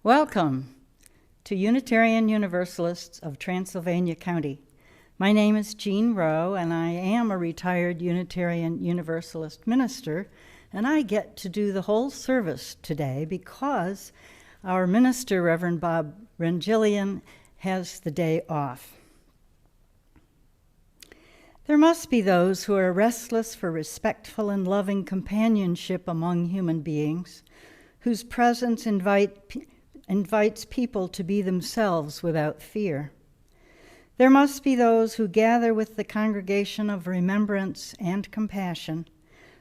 Welcome to Unitarian Universalists of Transylvania County. My name is Jean Rowe, and I am a retired Unitarian Universalist minister, and I get to do the whole service today because our minister, Reverend Bob Rengillian, has the day off. There must be those who are restless for respectful and loving companionship among human beings, whose presence invites people to be themselves without fear. There must be those who gather with the congregation of remembrance and compassion,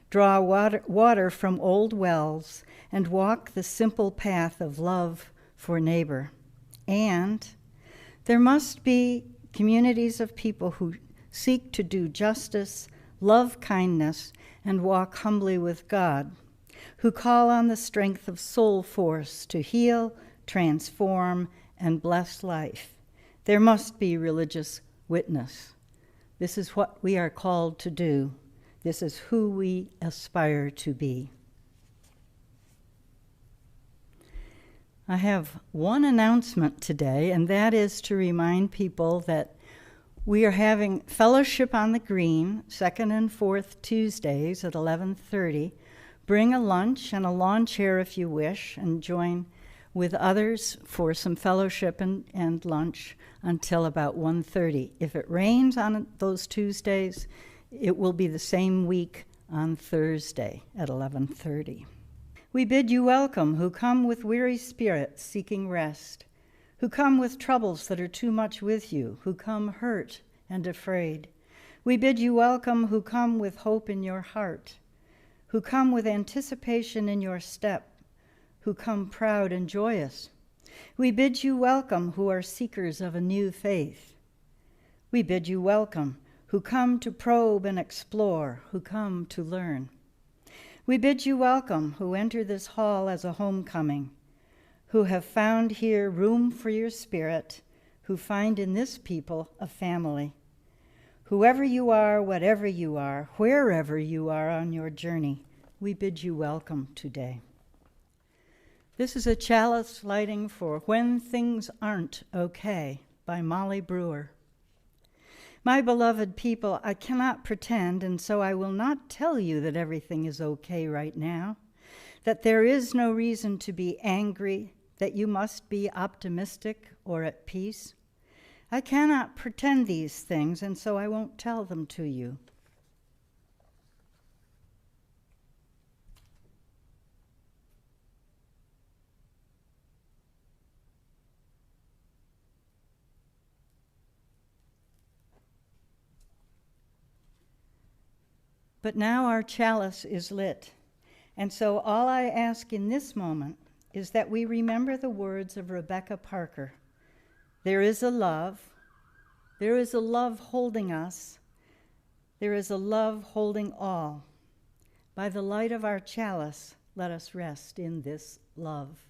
draw water from old wells, and walk the simple path of love for neighbor. And there must be communities of people who seek to do justice, love kindness, and walk humbly with God, who call on the strength of soul force to heal, transform, and bless life. There must be religious witness. This is what we are called to do. This is who we aspire to be. I have one announcement today, and that is to remind people that we are having Fellowship on the Green, second and fourth Tuesdays at 11:30. Bring a lunch and a lawn chair if you wish, and join with others for some fellowship and lunch until about 1:30. If it rains on those Tuesdays, it will be the same week on Thursday at 11:30. We bid you welcome who come with weary spirits seeking rest, who come with troubles that are too much with you, who come hurt and afraid. We bid you welcome who come with hope in your heart, who come with anticipation in your step, who come proud and joyous. We bid you welcome who are seekers of a new faith. We bid you welcome who come to probe and explore, who come to learn. We bid you welcome who enter this hall as a homecoming, who have found here room for your spirit, who find in this people a family. Whoever you are, whatever you are, wherever you are on your journey, we bid you welcome today. This is a chalice lighting for When Things Aren't Okay by Molly Brewer. My beloved people, I cannot pretend, and so I will not tell you that everything is okay right now, that there is no reason to be angry, that you must be optimistic or at peace. I cannot pretend these things, and so I won't tell them to you. But now our chalice is lit, and so all I ask in this moment is that we remember the words of Rebecca Parker. There is a love holding us, there is a love holding all. By the light of our chalice, let us rest in this love.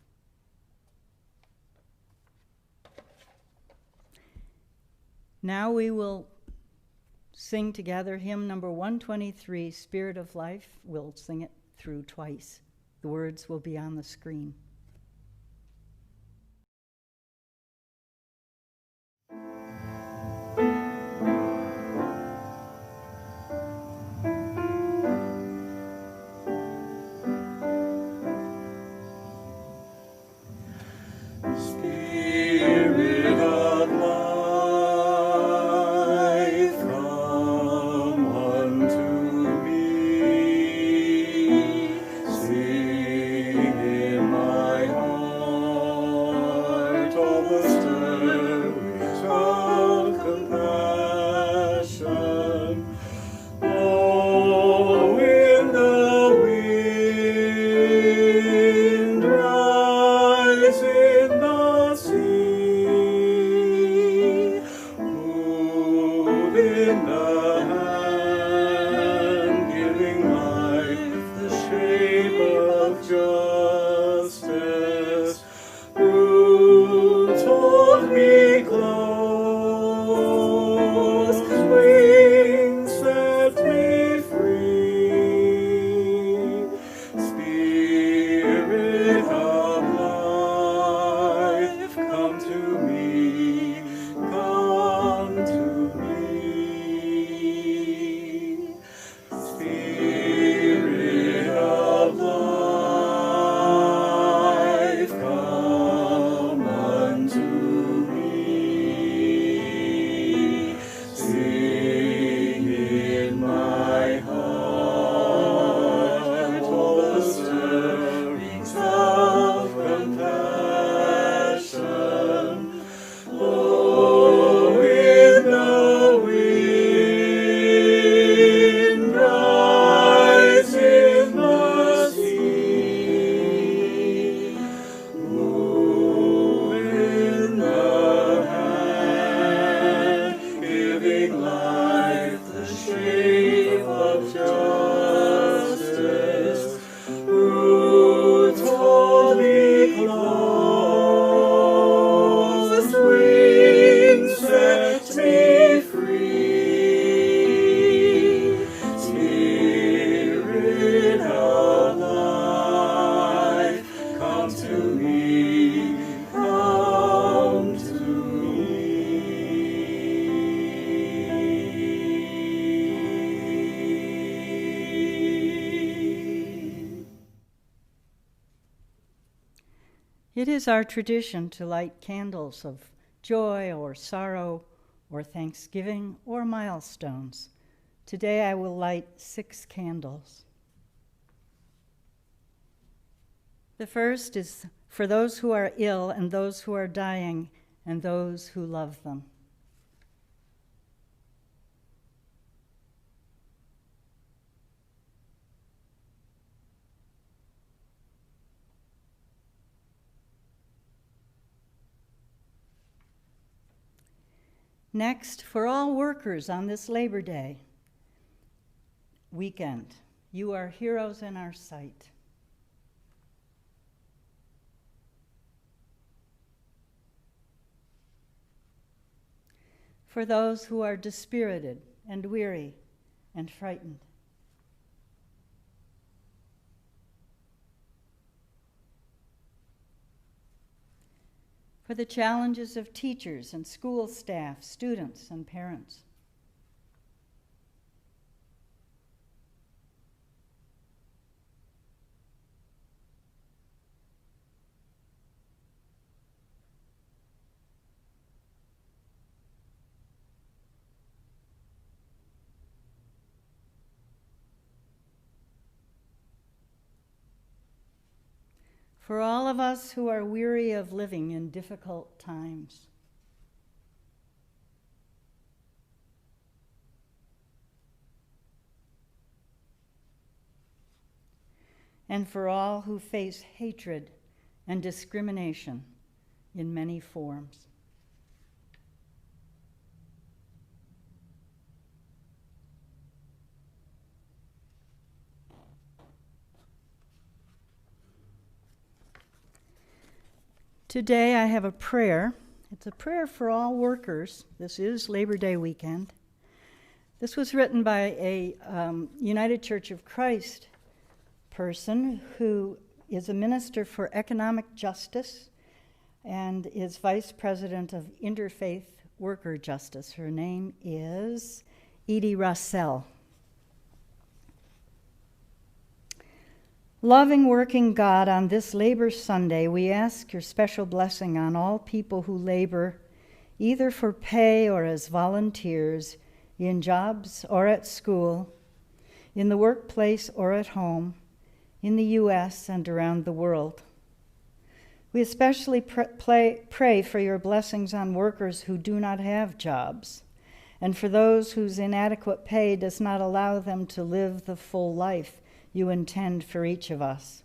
Now we will sing together hymn number 123, Spirit of Life. We'll sing it through twice. The words will be on the screen. giving life the shape of justice. Roots wholly closed, wings set me free. Spirit of life, come to me, come to me. It is our tradition to light candles of joy or sorrow or thanksgiving or milestones. Today I will light 6 candles. The first is for those who are ill and those who are dying and those who love them. Next, for all workers on this Labor Day weekend, you are heroes in our sight. For those who are dispirited and weary and frightened. For the challenges of teachers and school staff, students and parents. For all of us who are weary of living in difficult times. And for all who face hatred and discrimination in many forms. Today I have a prayer. It's a prayer for all workers. This is Labor Day weekend. This was written by a United Church of Christ person who is a minister for economic justice and is vice president of Interfaith Worker Justice. Her name is Edie Russell. Loving, working God, on this Labor Sunday, we ask your special blessing on all people who labor, either for pay or as volunteers, in jobs or at school, in the workplace or at home, in the U.S. and around the world. We especially pray for your blessings on workers who do not have jobs, and for those whose inadequate pay does not allow them to live the full life you intend for each of us.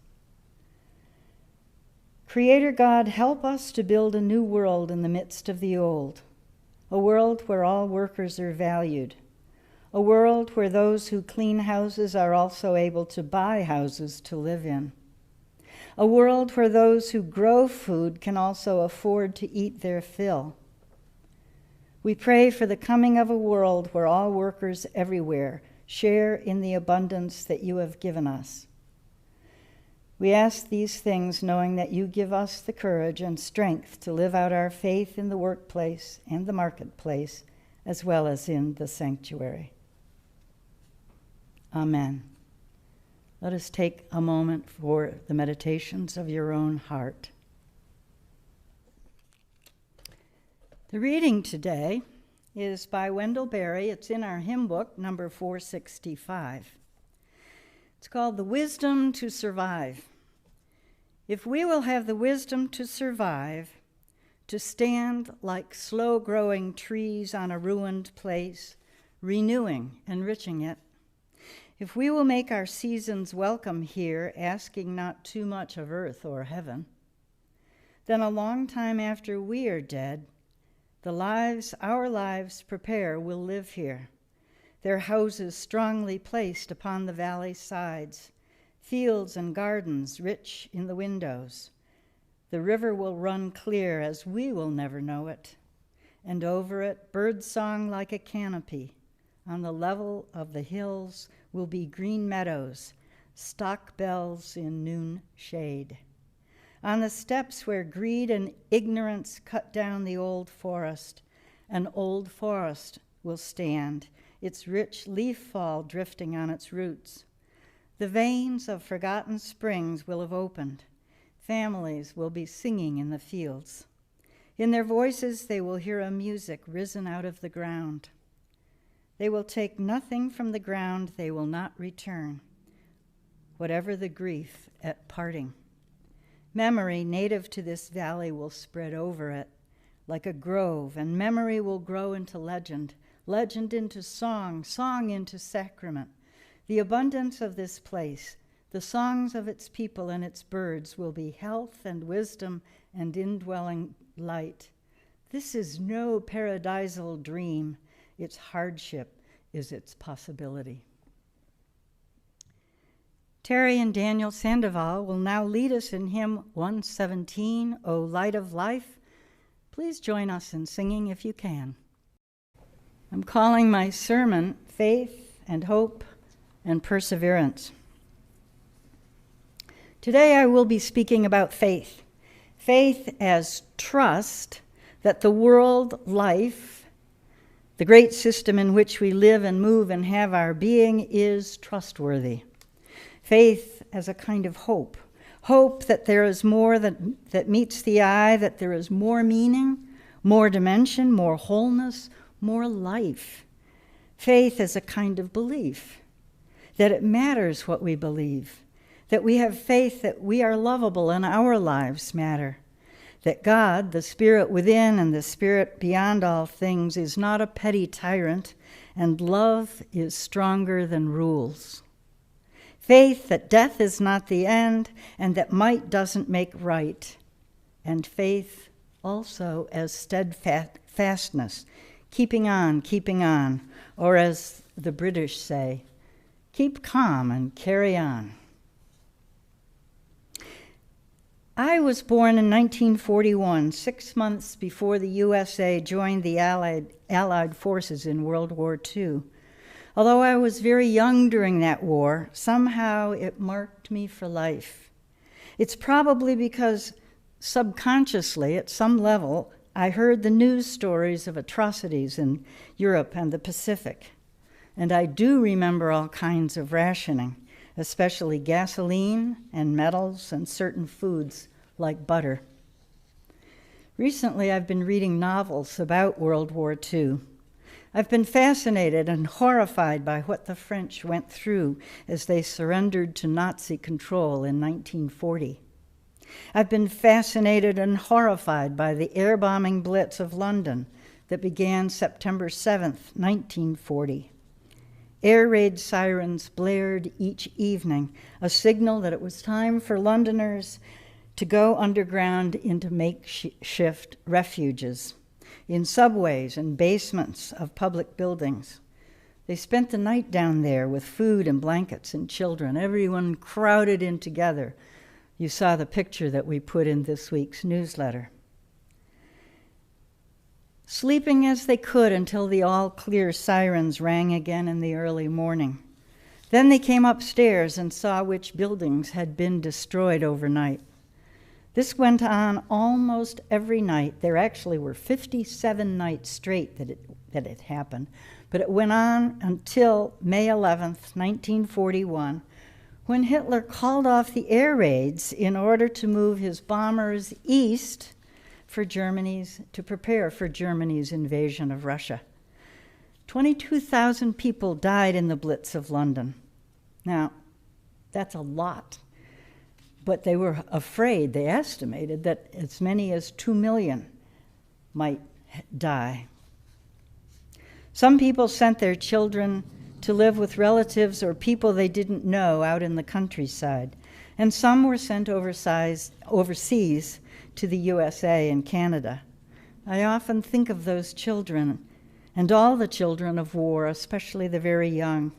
Creator God, help us to build a new world in the midst of the old, a world where all workers are valued, a world where those who clean houses are also able to buy houses to live in, a world where those who grow food can also afford to eat their fill. We pray for the coming of a world where all workers everywhere share in the abundance that you have given us. We ask these things knowing that you give us the courage and strength to live out our faith in the workplace and the marketplace, as well as in the sanctuary. Amen. Let us take a moment for the meditations of your own heart. The reading today is by Wendell Berry. It's in our hymn book, number 465. It's called The Wisdom to Survive. If we will have the wisdom to survive, to stand like slow-growing trees on a ruined place, renewing, enriching it, if we will make our seasons welcome here, asking not too much of earth or heaven, then a long time after we are dead, The lives our lives prepare will live here, their houses strongly placed upon the valley sides, fields and gardens rich in the windows. The river will run clear as we will never know it, and over it bird song like a canopy. On the level of the hills will be green meadows, stock bells in noon shade. On the steps where greed and ignorance cut down the old forest, an old forest will stand, its rich leaf fall drifting on its roots. The veins of forgotten springs will have opened. Families will be singing in the fields. In their voices they will hear a music risen out of the ground. They will take nothing from the ground they will not return, whatever the grief at parting. Memory native to this valley will spread over it like a grove, and memory will grow into legend, legend into song, song into sacrament. The abundance of this place, the songs of its people and its birds will be health and wisdom and indwelling light. This is no paradisal dream. Its hardship is its possibility. Terry and Daniel Sandoval will now lead us in hymn 117, O Light of Life. Please join us in singing if you can. I'm calling my sermon Faith and Hope and Perseverance. Today I will be speaking about faith. Faith as trust that the world, life, the great system in which we live and move and have our being is trustworthy. Faith as a kind of hope. Hope that there is more that meets the eye, that there is more meaning, more dimension, more wholeness, more life. Faith as a kind of belief, that it matters what we believe, that we have faith that we are lovable and our lives matter, that God, the Spirit within and the Spirit beyond all things, is not a petty tyrant, and love is stronger than rules. Faith that death is not the end, and that might doesn't make right. And faith also as steadfastness, keeping on, or as the British say, keep calm and carry on. I was born in 1941, 6 months before the USA joined the Allied forces in World War II. Although I was very young during that war, somehow it marked me for life. It's probably because subconsciously, at some level, I heard the news stories of atrocities in Europe and the Pacific. And I do remember all kinds of rationing, especially gasoline and metals and certain foods like butter. Recently, I've been reading novels about World War II. I've been fascinated and horrified by what the French went through as they surrendered to Nazi control in 1940. I've been fascinated and horrified by the air bombing blitz of London that began September 7th, 1940. Air raid sirens blared each evening, a signal that it was time for Londoners to go underground into makeshift refuges, in subways and basements of public buildings. They spent the night down there with food and blankets and children, everyone crowded in together. You saw the picture that we put in this week's newsletter. Sleeping as they could until the all-clear sirens rang again in the early morning. Then they came upstairs and saw which buildings had been destroyed overnight. This went on almost every night. There actually were 57 nights straight that it happened, but it went on until May 11th, 1941, when Hitler called off the air raids in order to move his bombers east to prepare for Germany's invasion of Russia. 22,000 people died in the Blitz of London. Now, that's a lot. But they were afraid, they estimated, that as many as 2 million might die. Some people sent their children to live with relatives or people they didn't know out in the countryside, and some were sent overseas to the USA and Canada. I often think of those children and all the children of war, especially the very young.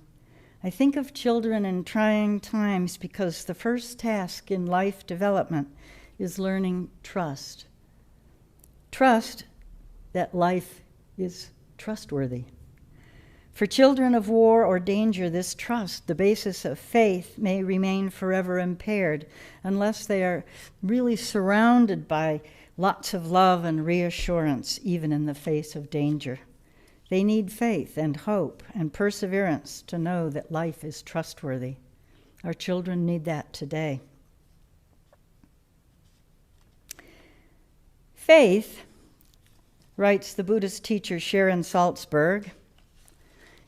I think of children in trying times because the first task in life development is learning trust. Trust that life is trustworthy. For children of war or danger, this trust, the basis of faith, may remain forever impaired unless they are really surrounded by lots of love and reassurance, even in the face of danger. They need faith and hope and perseverance to know that life is trustworthy. Our children need that today. Faith, writes the Buddhist teacher Sharon Salzberg,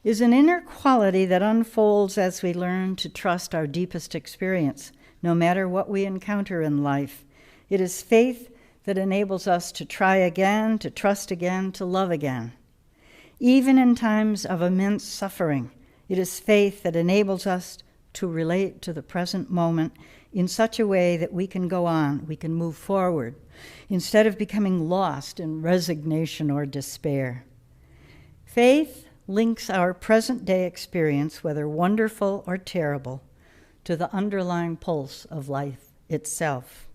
is an inner quality that unfolds as we learn to trust our deepest experience, no matter what we encounter in life. It is faith that enables us to try again, to trust again, to love again. Even in times of immense suffering, it is faith that enables us to relate to the present moment in such a way that we can go on, we can move forward, instead of becoming lost in resignation or despair. Faith links our present-day experience, whether wonderful or terrible, to the underlying pulse of life itself.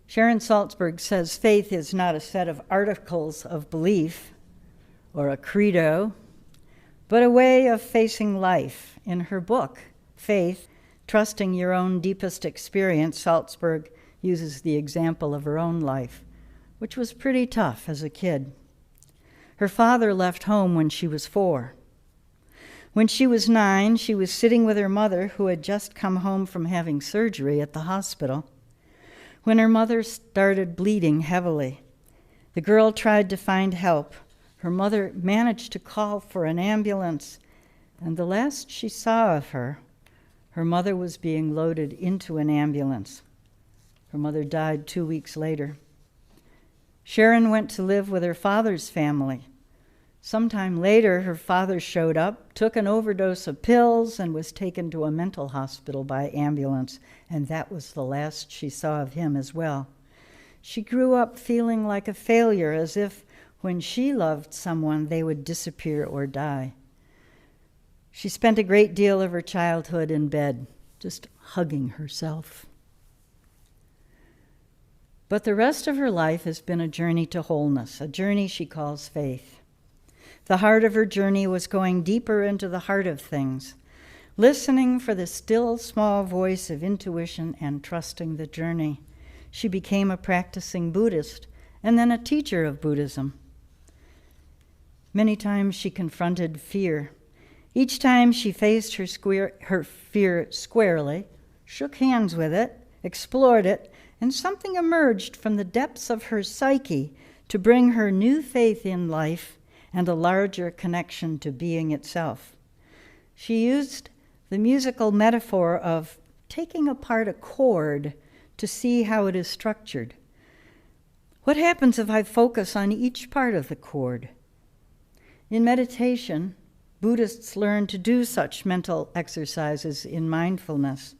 Sharon Salzberg says faith is not a set of articles of belief or a credo, but a way of facing life. In her book, Faith, Trusting Your Own Deepest Experience, Salzberg uses the example of her own life, which was pretty tough as a kid. Her father left home when she was 4. When she was 9, she was sitting with her mother, who had just come home from having surgery at the hospital, when her mother started bleeding heavily. The girl tried to find help. Her mother managed to call for an ambulance, and the last she saw of her, her mother was being loaded into an ambulance. Her mother died 2 weeks later. Sharon went to live with her father's family. Sometime later, her father showed up, took an overdose of pills, and was taken to a mental hospital by ambulance, and that was the last she saw of him as well. She grew up feeling like a failure, as if when she loved someone, they would disappear or die. She spent a great deal of her childhood in bed, just hugging herself. But the rest of her life has been a journey to wholeness, a journey she calls faith. The heart of her journey was going deeper into the heart of things, listening for the still small voice of intuition and trusting the journey. She became a practicing Buddhist and then a teacher of Buddhism. Many times she confronted fear. Each time she faced her fear squarely, shook hands with it, explored it, and something emerged from the depths of her psyche to bring her new faith in life and a larger connection to being itself. She used the musical metaphor of taking apart a chord to see how it is structured. What happens if I focus on each part of the chord? In meditation, Buddhists learn to do such mental exercises in mindfulness.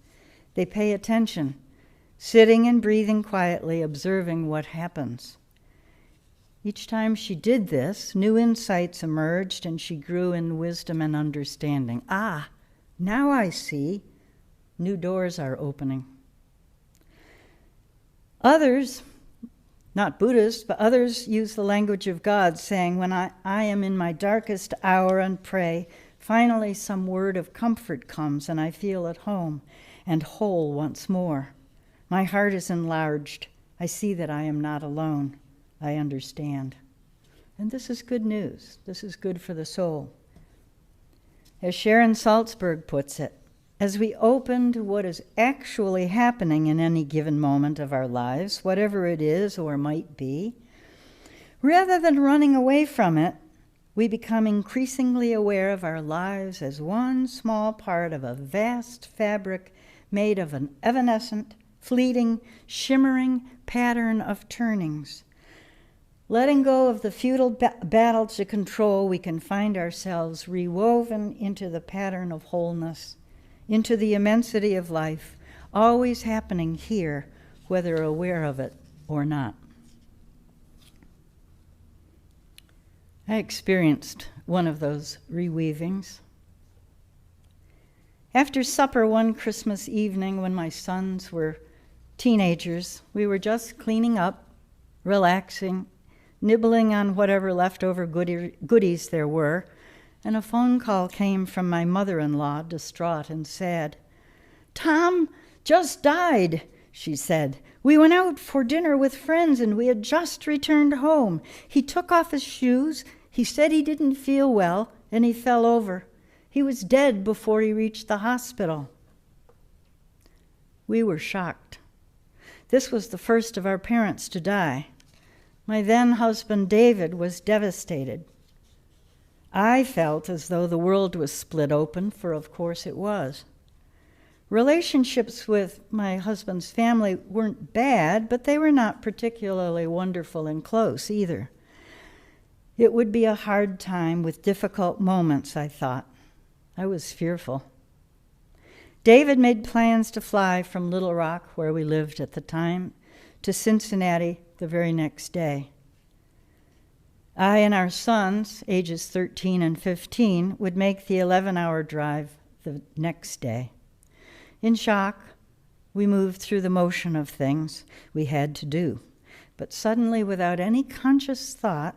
They pay attention, sitting and breathing quietly, observing what happens. Each time she did this, new insights emerged and she grew in wisdom and understanding. Ah, now I see. New doors are opening. Others, not Buddhists, but others use the language of God, saying, when I am in my darkest hour and pray, finally some word of comfort comes and I feel at home and whole once more. My heart is enlarged. I see that I am not alone. I understand. And this is good news. This is good for the soul. As Sharon Salzberg puts it, as we open to what is actually happening in any given moment of our lives, whatever it is or might be, rather than running away from it, we become increasingly aware of our lives as one small part of a vast fabric made of an evanescent, fleeting, shimmering pattern of turnings. Letting go of the futile battle to control, we can find ourselves rewoven into the pattern of wholeness, into the immensity of life, always happening here, whether aware of it or not. I experienced one of those reweavings. After supper one Christmas evening when my sons were teenagers, we were just cleaning up, relaxing, nibbling on whatever leftover goodies there were, and a phone call came from my mother-in-law, distraught and sad. "Tom just died," she said. "We went out for dinner with friends and we had just returned home. He took off his shoes, he said he didn't feel well, and he fell over. He was dead before he reached the hospital." We were shocked. This was the first of our parents to die. My then husband David was devastated. I felt as though the world was split open, for of course it was. Relationships with my husband's family weren't bad, but they were not particularly wonderful and close either. It would be a hard time with difficult moments, I thought. I was fearful. David made plans to fly from Little Rock, where we lived at the time, to Cincinnati the very next day. I and our sons, ages 13 and 15, would make the 11-hour drive the next day. In shock, we moved through the motion of things we had to do. But suddenly, without any conscious thought,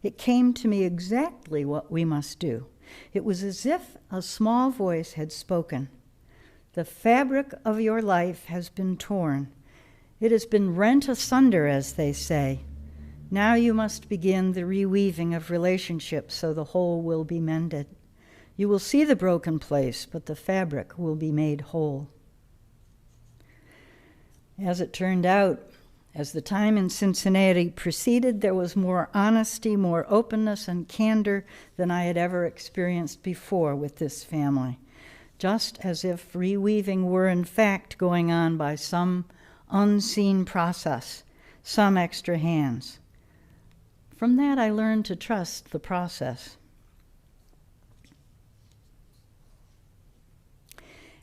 it came to me exactly what we must do. It was as if a small voice had spoken. "The fabric of your life has been torn. It has been rent asunder, as they say. Now you must begin the reweaving of relationships so the whole will be mended. You will see the broken place, but the fabric will be made whole." As it turned out, as the time in Cincinnati proceeded, there was more honesty, more openness and candor than I had ever experienced before with this family, just as if reweaving were in fact going on by some unseen process, some extra hands. From that, I learned to trust the process.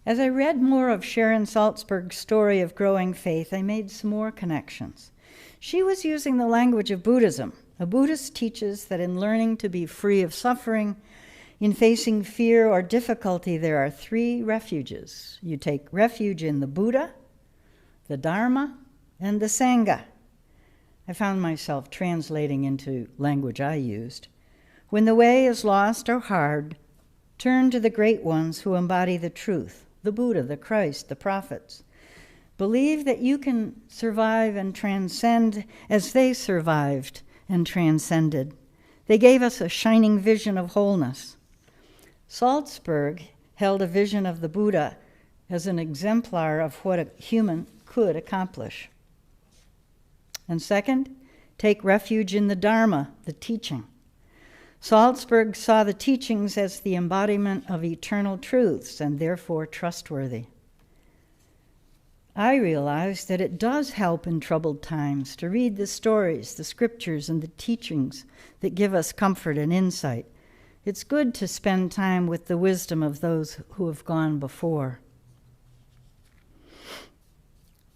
As I read more of Sharon Salzberg's story of growing faith, I made some more connections. She was using the language of Buddhism. A Buddhist teaches that in learning to be free of suffering, in facing fear or difficulty, there are 3 refuges. You take refuge in the Buddha, the Dharma, and the Sangha. I found myself translating into language I used. When the way is lost or hard, turn to the great ones who embody the truth, the Buddha, the Christ, the prophets. Believe that you can survive and transcend as they survived and transcended. They gave us a shining vision of wholeness. Salzberg held a vision of the Buddha as an exemplar of what a human could accomplish. And second, take refuge in the Dharma, the teaching. Salzberg saw the teachings as the embodiment of eternal truths and therefore trustworthy. I realized that it does help in troubled times to read the stories, the scriptures, and the teachings that give us comfort and insight. It's good to spend time with the wisdom of those who have gone before.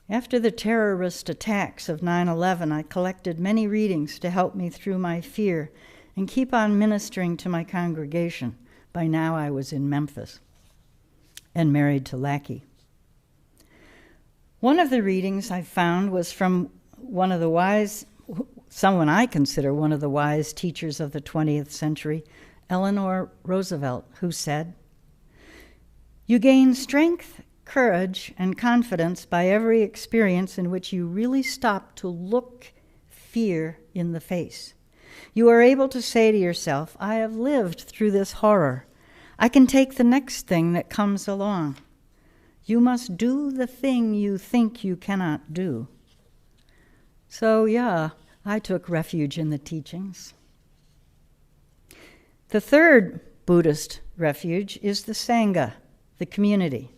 After the terrorist attacks of 9/11, I collected many readings to help me through my fear and keep on ministering to my congregation. By now I was in Memphis and married to Lackey. One of the readings I found was from someone I consider one of the wise teachers of the 20th century, Eleanor Roosevelt, who said, "You gain strength, courage, and confidence by every experience in which you really stop to look fear in the face. You are able to say to yourself, I have lived through this horror. I can take the next thing that comes along. You must do the thing you think you cannot do." So yeah, I took refuge in the teachings. The third Buddhist refuge is the Sangha, the community.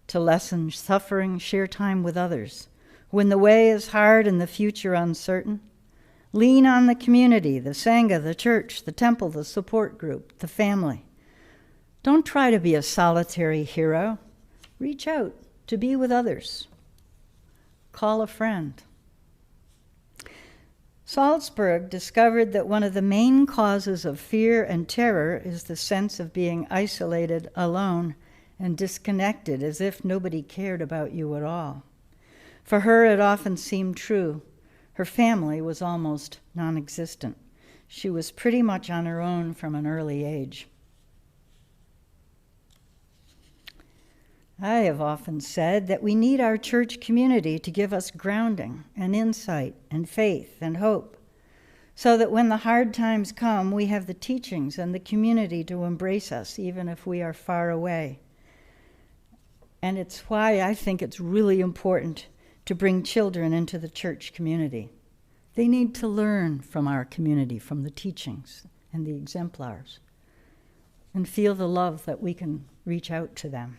To lessen suffering, share time with others. When the way is hard and the future uncertain, lean on the community, the Sangha, the church, the temple, the support group, the family. Don't try to be a solitary hero. Reach out to be with others. Call a friend. Salzburg discovered that one of the main causes of fear and terror is the sense of being isolated, alone, and disconnected, as if nobody cared about you at all. For her, it often seemed true. Her family was almost non-existent. She was pretty much on her own from an early age. I have often said that we need our church community to give us grounding and insight and faith and hope, so that when the hard times come, we have the teachings and the community to embrace us, even if we are far away. And it's why I think it's really important to bring children into the church community. They need to learn from our community, from the teachings and the exemplars, and feel the love that we can reach out to them.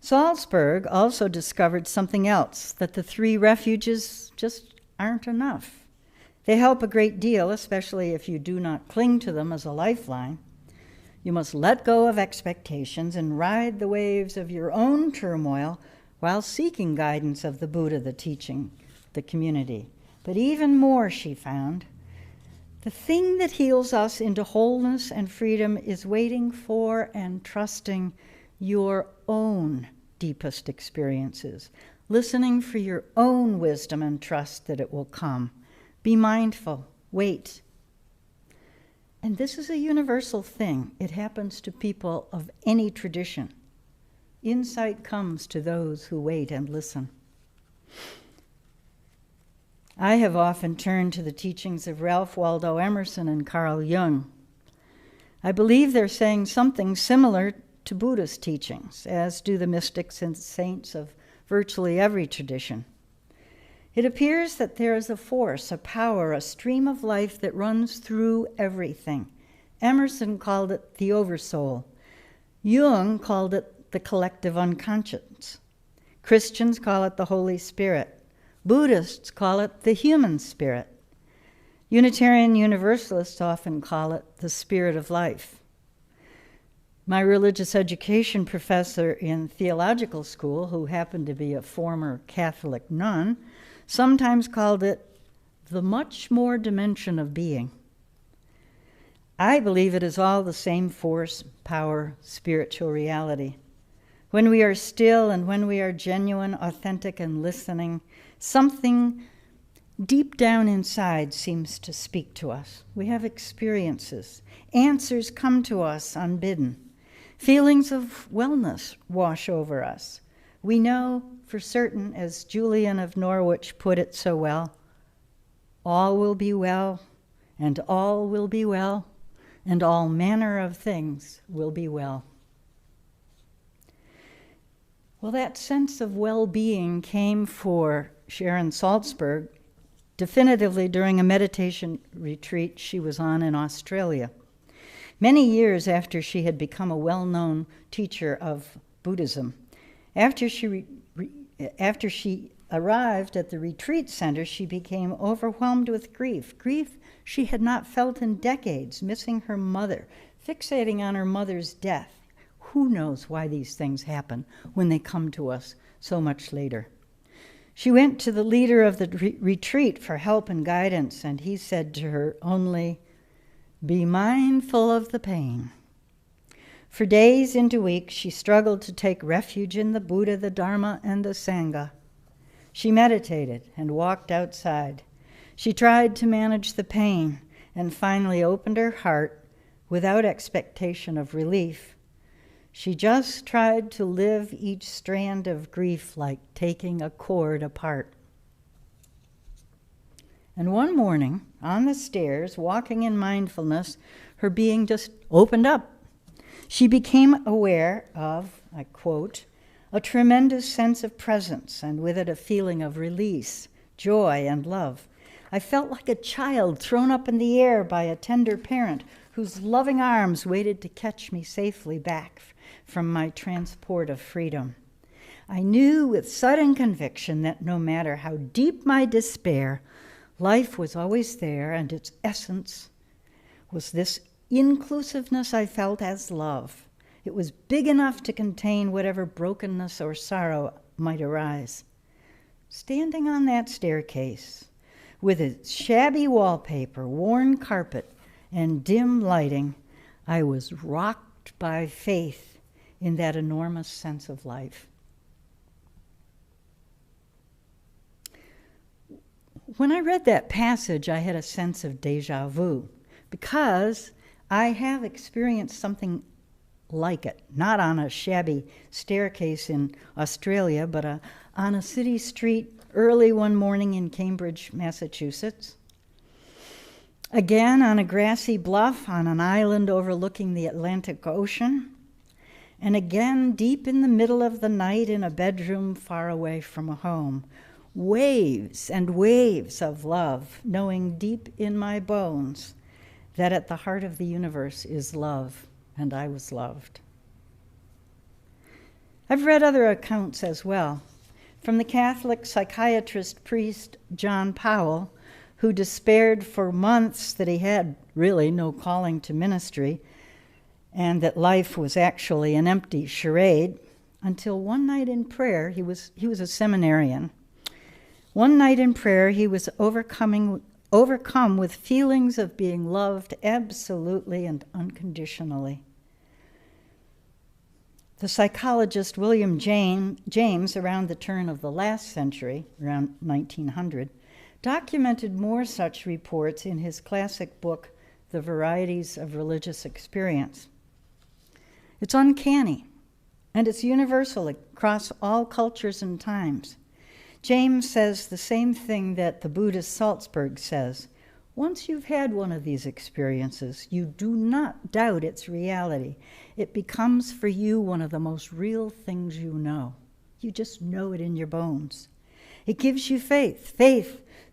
Salzburg also discovered something else, that the 3 refuges just aren't enough. They help a great deal, especially if you do not cling to them as a lifeline. You must let go of expectations and ride the waves of your own turmoil while seeking guidance of the Buddha, the teaching, the community. But even more, she found, the thing that heals us into wholeness and freedom is waiting for and trusting your own deepest experiences, listening for your own wisdom and trust that it will come. Be mindful, wait. And this is a universal thing. It happens to people of any tradition. Insight comes to those who wait and listen. I have often turned to the teachings of Ralph Waldo Emerson and Carl Jung. I believe they're saying something similar to Buddha's teachings, as do the mystics and saints of virtually every tradition. It appears that there is a force, a power, a stream of life that runs through everything. Emerson called it the oversoul. Jung called it the collective unconscious. Christians call it the Holy Spirit. Buddhists call it the human spirit. Unitarian Universalists often call it the spirit of life. My religious education professor in theological school, who happened to be a former Catholic nun, sometimes called it the much more dimension of being. I believe it is all the same force, power, spiritual reality. When we are still and when we are genuine, authentic, and listening, something deep down inside seems to speak to us. We have experiences. Answers come to us unbidden. Feelings of wellness wash over us. We know for certain, as Julian of Norwich put it so well, all will be well, and all will be well, and all manner of things will be well. Well, that sense of well-being came for Sharon Salzburg definitively during a meditation retreat she was on in Australia. Many years after she had become a well-known teacher of Buddhism. After she arrived at the retreat center, she became overwhelmed with grief. Grief she had not felt in decades, missing her mother, fixating on her mother's death. Who knows why these things happen when they come to us so much later? She went to the leader of the retreat for help and guidance, and he said to her only, "Be mindful of the pain." For days into weeks, she struggled to take refuge in the Buddha, the Dharma, and the Sangha. She meditated and walked outside. She tried to manage the pain and finally opened her heart without expectation of relief. She just tried to live each strand of grief like taking a cord apart. And one morning, on the stairs, walking in mindfulness, her being just opened up. She became aware of, I quote, a tremendous sense of presence, and with it a feeling of release, joy, and love. I felt like a child thrown up in the air by a tender parent whose loving arms waited to catch me safely back from my transport of freedom. I knew with sudden conviction that no matter how deep my despair, life was always there, and its essence was this inclusiveness I felt as love. It was big enough to contain whatever brokenness or sorrow might arise. Standing on that staircase, With its shabby wallpaper, worn carpet, and dim lighting, I was rocked by faith in that enormous sense of life. When I read that passage, I had a sense of déjà vu, because I have experienced something like it, not on a shabby staircase in Australia, but on a city street early one morning in Cambridge, Massachusetts. Again, on a grassy bluff on an island overlooking the Atlantic Ocean. And again, deep in the middle of the night in a bedroom far away from a home. Waves and waves of love, knowing deep in my bones that at the heart of the universe is love, and I was loved. I've read other accounts as well, from the Catholic psychiatrist priest John Powell, who despaired for months that he had really no calling to ministry and that life was actually an empty charade, until one night in prayer, he was a seminarian. One night in prayer, he was overcome with feelings of being loved absolutely and unconditionally. The psychologist William James, around the turn of the last century, around 1900, documented more such reports in his classic book, The Varieties of Religious Experience. It's uncanny, and it's universal across all cultures and times. James says the same thing that the Buddhist Salzburg says. Once you've had one of these experiences, you do not doubt its reality. It becomes for you one of the most real things you know. You just know it in your bones. It gives you faith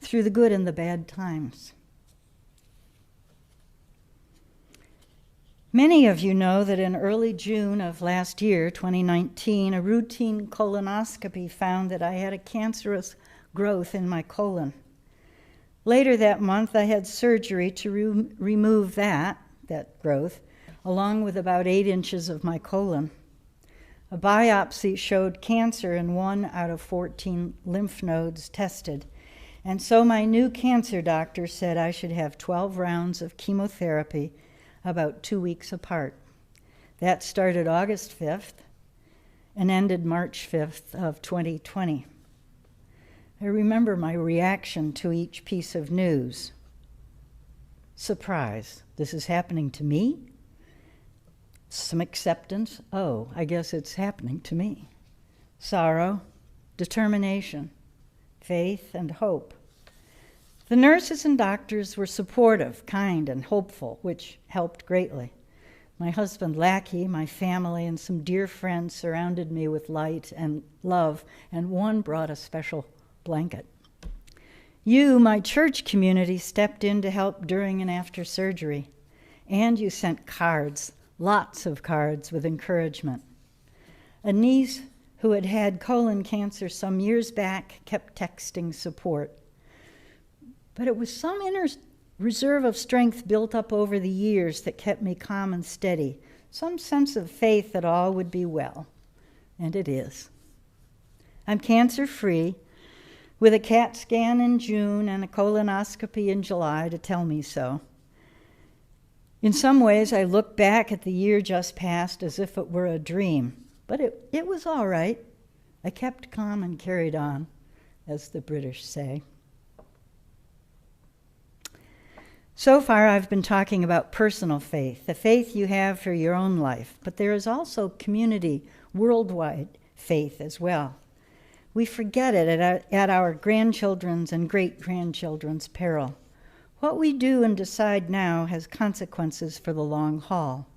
through the good and the bad times. Many of you know that in early June of last year, 2019, a routine colonoscopy found that I had a cancerous growth in my colon. Later that month, I had surgery to remove that growth, along with about 8 inches of my colon. A biopsy showed cancer in 1 out of 14 lymph nodes tested, and so my new cancer doctor said I should have 12 rounds of chemotherapy about 2 weeks apart. That started August 5th and ended March 5th of 2020. I remember my reaction to each piece of news. Surprise, this is happening to me? Some acceptance, oh, I guess it's happening to me. Sorrow, determination, faith, and hope. The nurses and doctors were supportive, kind, and hopeful, which helped greatly. My husband, Lackey, my family, and some dear friends surrounded me with light and love, and one brought a special blanket. You, my church community, stepped in to help during and after surgery, and you sent cards, lots of cards with encouragement. A niece who had had colon cancer some years back kept texting support. But it was some inner reserve of strength built up over the years that kept me calm and steady, some sense of faith that all would be well, and it is. I'm cancer-free, with a CAT scan in June and a colonoscopy in July to tell me so. In some ways, I look back at the year just past as if it were a dream, but it was all right. I kept calm and carried on, as the British say. So far, I've been talking about personal faith, the faith you have for your own life, but there is also community, worldwide faith as well. We forget it at our grandchildren's and great-grandchildren's peril. What we do and decide now has consequences for the long haul.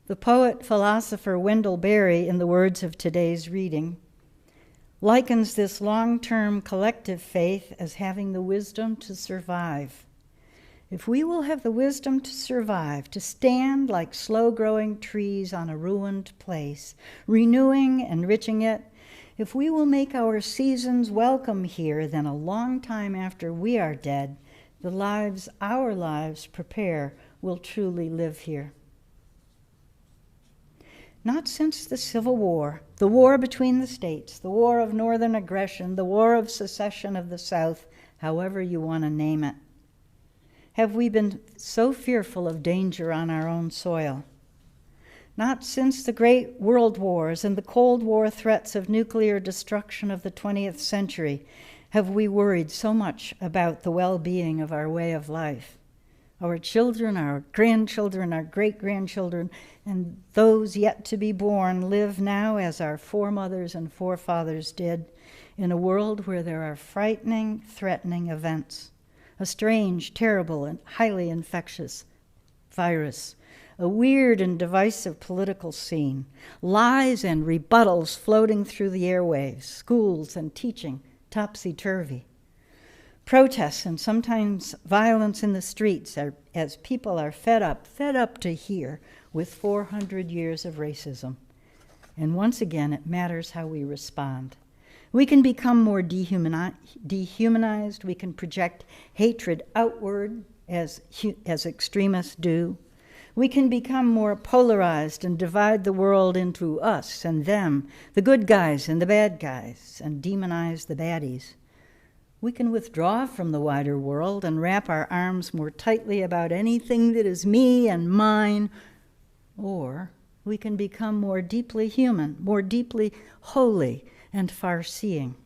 The poet-philosopher Wendell Berry, in the words of today's reading, likens this long-term collective faith as having the wisdom to survive. If we will have the wisdom to survive, to stand like slow-growing trees on a ruined place, renewing, enriching it, if we will make our seasons welcome here, then a long time after we are dead, the lives our lives prepare will truly live here. Not since the Civil War, the war between the states, the war of northern aggression, the war of secession of the South, however you want to name it? Have we been so fearful of danger on our own soil? Not since the great world wars and the Cold War threats of nuclear destruction of the 20th century have we worried so much about the well-being of our way of life. Our children, our grandchildren, our great-grandchildren, and those yet to be born live now as our foremothers and forefathers did in a world where there are frightening, threatening events. A strange, terrible, and highly infectious virus, a weird and divisive political scene, lies and rebuttals floating through the airwaves, schools and teaching topsy-turvy, protests and sometimes violence in the streets as people are fed up to here with 400 years of racism. And once again, it matters how we respond. We can become more dehumanized. We can project hatred outward as extremists do. We can become more polarized and divide the world into us and them, the good guys and the bad guys, and demonize the baddies. We can withdraw from the wider world and wrap our arms more tightly about anything that is me and mine, or we can become more deeply human, more deeply holy and far-seeing.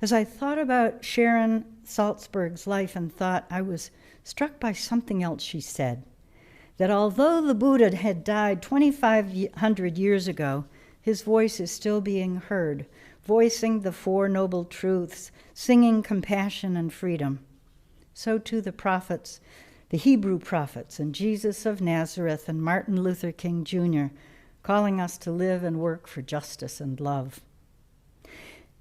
As I thought about Sharon Salzberg's life and thought, I was struck by something else she said, that although the Buddha had died 2,500 years ago, his voice is still being heard, voicing the Four Noble Truths, singing compassion and freedom. So too the prophets, the Hebrew prophets, and Jesus of Nazareth and Martin Luther King Jr., calling us to live and work for justice and love.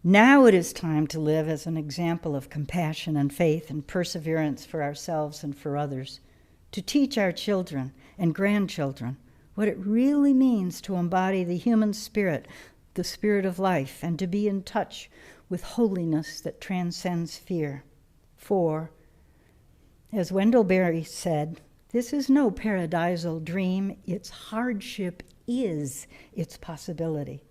Now it is time to live as an example of compassion and faith and perseverance for ourselves and for others, to teach our children and grandchildren what it really means to embody the human spirit, the spirit of life, and to be in touch with holiness that transcends fear. For, as Wendell Berry said, this is no paradisal dream. Its hardship is its possibility.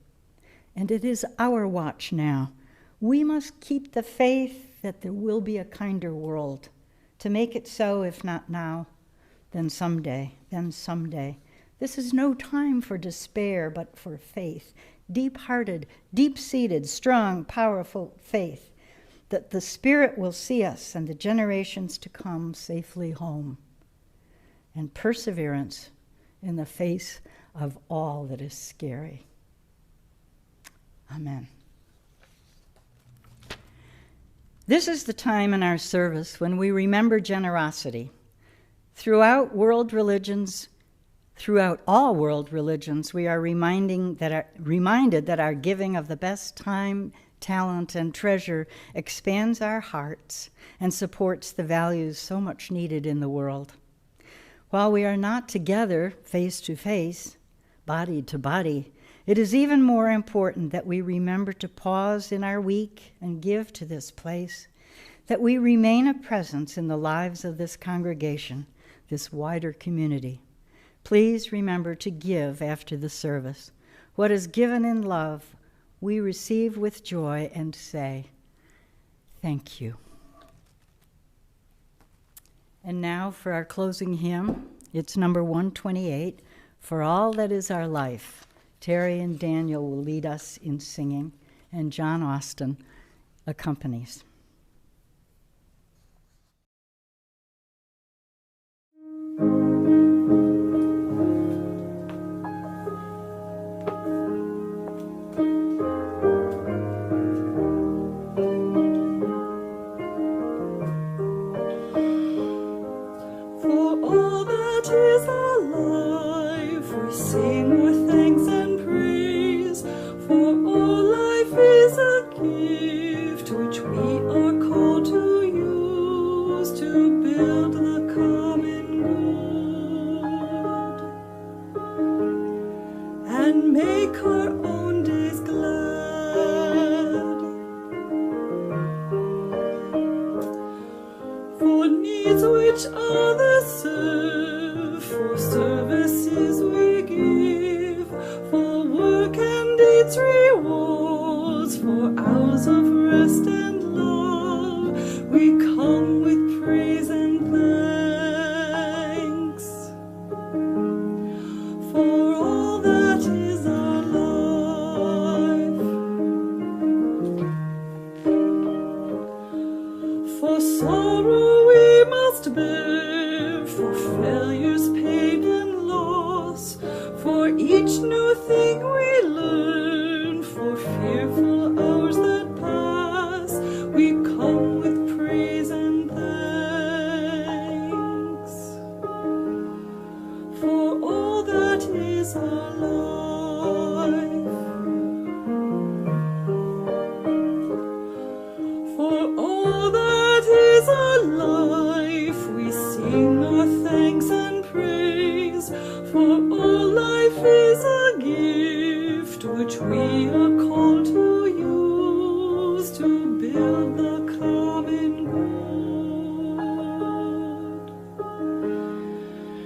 And it is our watch now. We must keep the faith that there will be a kinder world. To make it so, if not now, then someday. This is no time for despair, but for faith. Deep-hearted, deep-seated, strong, powerful faith that the Spirit will see us and the generations to come safely home. And perseverance in the face of all that is scary. Amen. This is the time in our service when we remember generosity. Throughout all world religions, we are reminded that our giving of the best time, talent, and treasure expands our hearts and supports the values so much needed in the world. While we are not together face to face, body to body, it is even more important that we remember to pause in our week and give to this place, that we remain a presence in the lives of this congregation, this wider community. Please remember to give after the service. What is given in love, we receive with joy and say, thank you. And now for our closing hymn, it's number 128, For All That Is Our Life. Terry and Daniel will lead us in singing, and John Austin accompanies. For hours of rest and love, we failures, pain, and loss, for each new thing we learn, for fearful hours that pass, we come with praise and thanks, for all that is our life, for all that is our life, we sing our thanks and praise, for all life is a gift which we are called to use to build the common good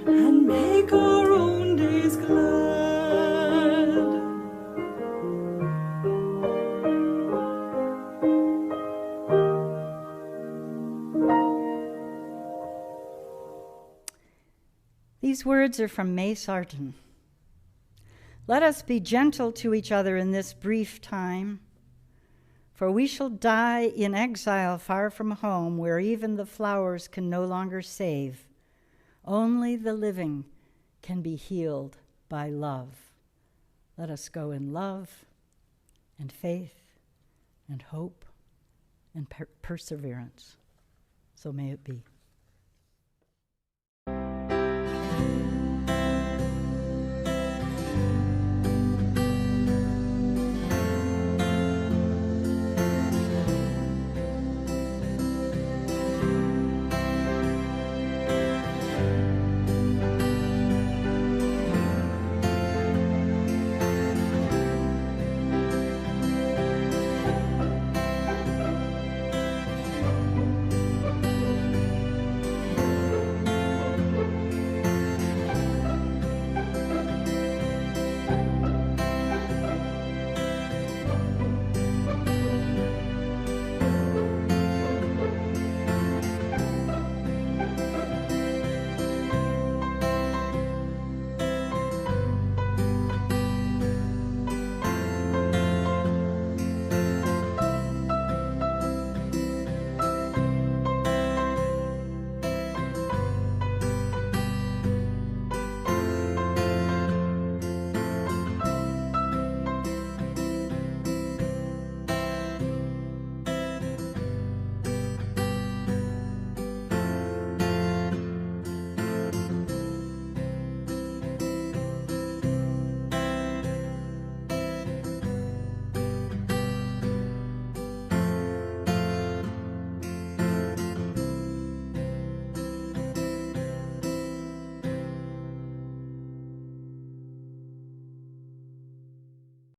and make our own days glad. These words are from May Sarton. Let us be gentle to each other in this brief time, for we shall die in exile far from home, where even the flowers can no longer save. Only the living can be healed by love. Let us go in love and faith and hope and perseverance. So may it be.